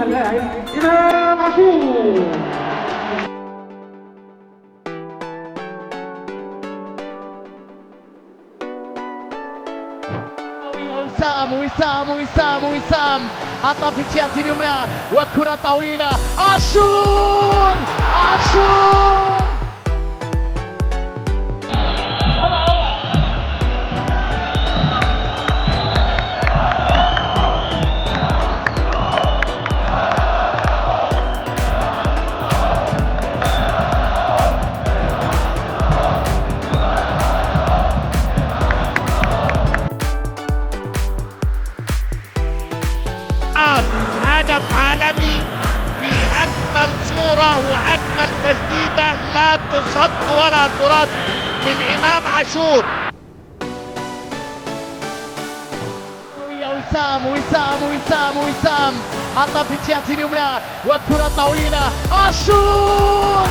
منها اللاعب إمام عاشور. وسام عطى في الجهة اليمنى وكرة طويلة. عاشور هدف عالمي في أجمل صورة وأجمل تسديدة لا تصد ولا ترد من إمام عاشور. وسام عطى في الجهة اليمنى وكرة طويلة. عاشور